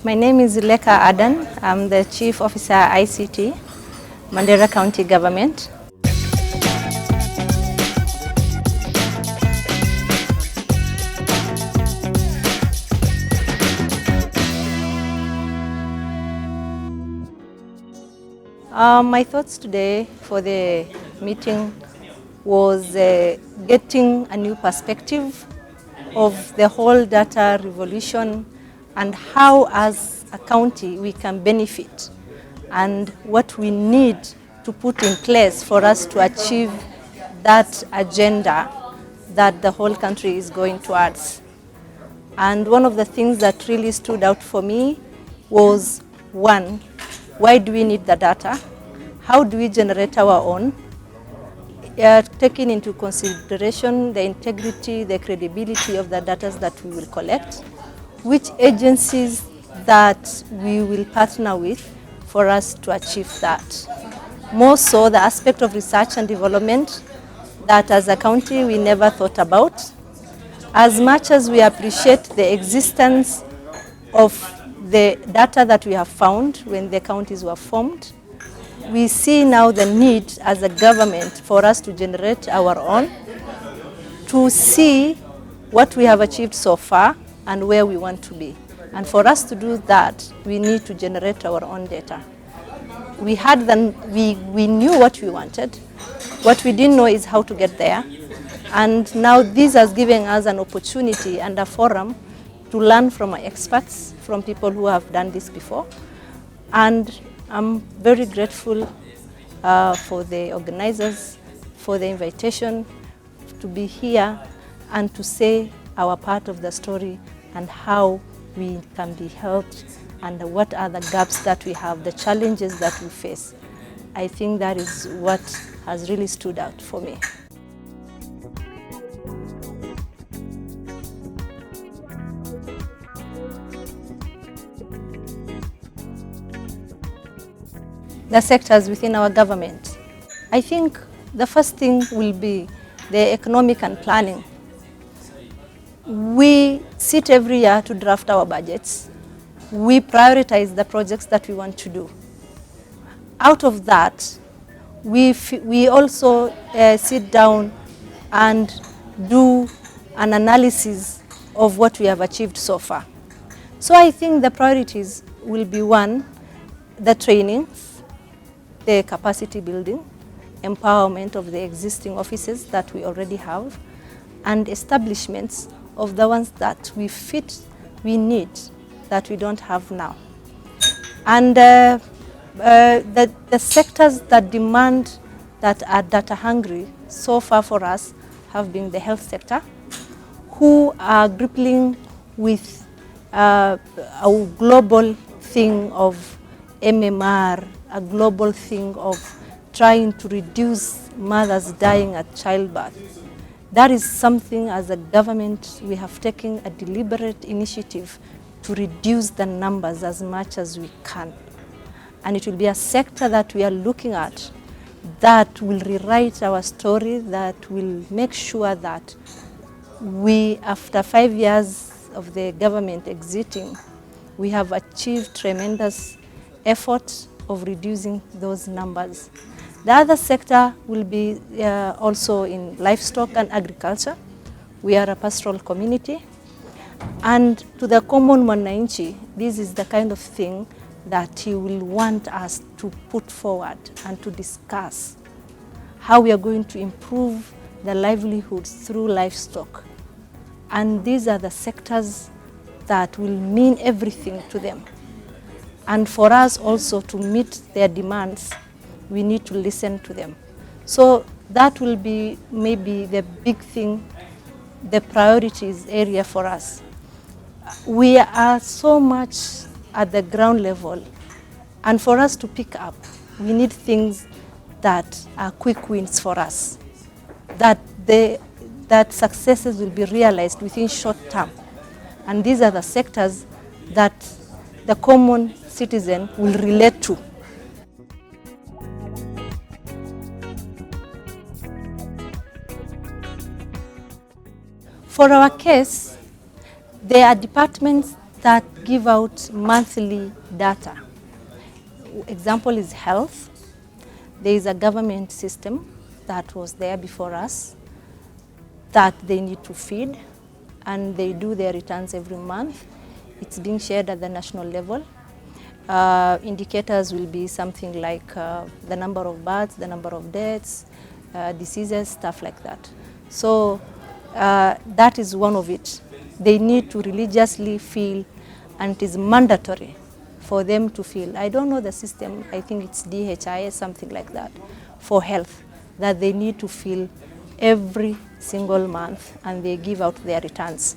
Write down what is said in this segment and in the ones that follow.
My name is Sulekha Adan. I'm the Chief Officer ICT, Mandera County Government. My thoughts today for the meeting was getting a new perspective of the whole data revolution and how as a county we can benefit and what we need to put in place for us to achieve that agenda that the whole country is going towards. And one of the things that really stood out for me was, one, why do we need the data? How do we generate our own? Taking into consideration the integrity, the credibility of the data that we will collect, which agencies that we will partner with for us to achieve that. More so the aspect of research and development that as a county we never thought about. As much as we appreciate the existence of the data that we have found when the counties were formed, we see now the need as a government for us to generate our own, to see what we have achieved so far and where we want to be. And for us to do that, we need to generate our own data. We knew what we wanted. What we didn't know is how to get there. And now this has given us an opportunity and a forum to learn from our experts, from people who have done this before. And I'm very grateful for the organizers, for the invitation to be here and to say our part of the story and how we can be helped and what are the gaps that we have, the challenges that we face. I think that is what has really stood out for me. The sectors within our government. I think the first thing will be the economic and planning. We sit every year to draft our budgets. We prioritize the projects that we want to do. Out of that, we also sit down and do an analysis of what we have achieved so far. So I think the priorities will be, one, the trainings, the capacity building, empowerment of the existing offices that we already have, and establishments of the ones that we need, that we don't have now. And the sectors that demand, that are data hungry so far for us have been the health sector, who are grappling with a global thing of MMR, a global thing of trying to reduce mothers dying at childbirth. That is something as a government we have taken a deliberate initiative to reduce the numbers as much as we can. And it will be a sector that we are looking at that will rewrite our story, that will make sure that we, after 5 years of the government exiting, we have achieved tremendous effort of reducing those numbers. The other sector will be also in livestock and agriculture. We are a pastoral community. And to the common mwananchi, this is the kind of thing that he will want us to put forward and to discuss how we are going to improve the livelihoods through livestock. And these are the sectors that will mean everything to them. And for us also to meet their demands, we need to listen to them. So that will be maybe the big thing, the priorities area for us. We are so much at the ground level, and for us to pick up, we need things that are quick wins for us, that successes will be realized within short term. And these are the sectors that the common citizen will relate to. For our case, there are departments that give out monthly data. Example is health. There is a government system that was there before us that they need to feed, and they do their returns every month. It's being shared at the national level. Indicators will be something like the number of births, the number of deaths, diseases, stuff like that. So that is one of it. They need to religiously feel, and it is mandatory for them to feel. I don't know the system, I think it's DHIS, something like that, for health, that they need to feel every single month, and they give out their returns.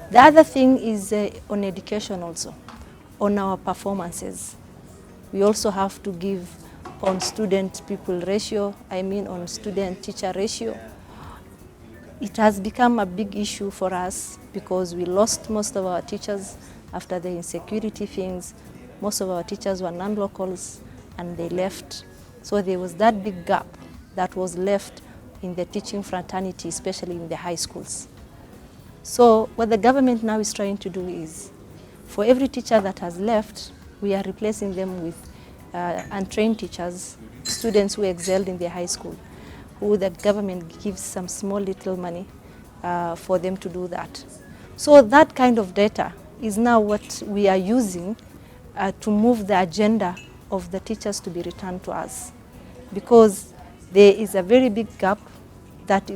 The other thing is on education also, on our performances. We also have to give on student-pupil ratio, on student-teacher ratio. It has become a big issue for us because we lost most of our teachers after the insecurity things. Most of our teachers were non-locals and they left. So there was that big gap that was left in the teaching fraternity, especially in the high schools. So what the government now is trying to do is, for every teacher that has left, we are replacing them with untrained teachers, students who excelled in their high school, who the government gives some small little money for them to do that. So that kind of data is now what we are using to move the agenda of the teachers to be returned to us, because there is a very big gap that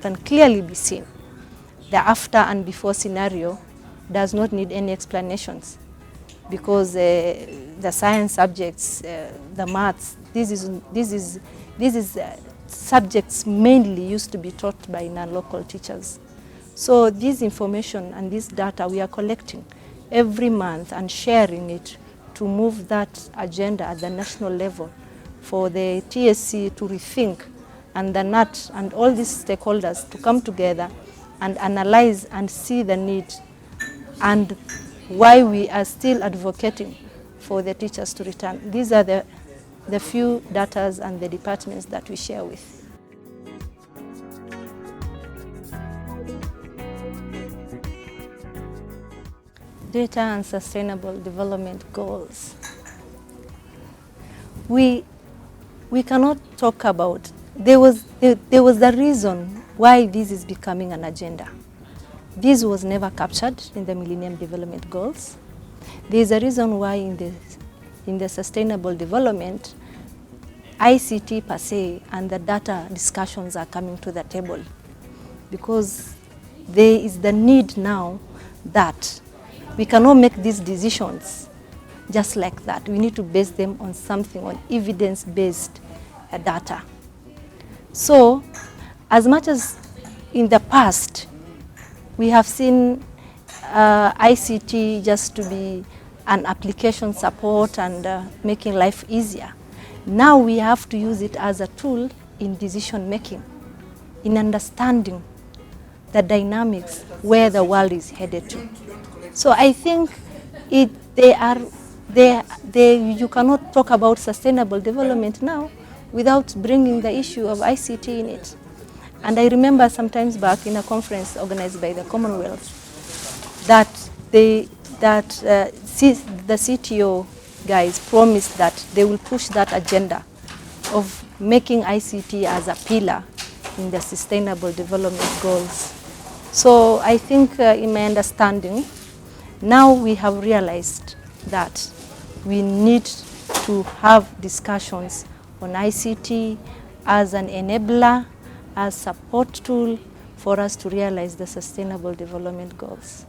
can clearly be seen. The after and before scenario does not need any explanations, because the science subjects, the maths, this is subjects mainly used to be taught by non-local teachers. So this information and this data we are collecting every month and sharing it to move that agenda at the national level for the TSC to rethink, and the NAT and all these stakeholders to come together and analyze and see the need and why we are still advocating for the teachers to return. These are the few datas and the departments that we share with. Data and sustainable development goals. We cannot talk about, there was a reason why this is becoming an agenda. This was never captured in the Millennium Development Goals. There is a reason why in the sustainable development, ICT per se and the data discussions are coming to the table, because there is the need now that we cannot make these decisions just like that. We need to base them on something, on evidence-based data. So, as much as in the past, we have seen ICT just to be an application support and making life easier. Now we have to use it as a tool in decision making, in understanding the dynamics where the world is headed to. So I think you cannot talk about sustainable development now without bringing the issue of ICT in it. And I remember sometimes back in a conference organized by the Commonwealth that the CTO guys promised that they will push that agenda of making ICT as a pillar in the Sustainable Development Goals. So I think in my understanding, now we have realized that we need to have discussions on ICT as an enabler, as support tool for us to realize the Sustainable Development Goals.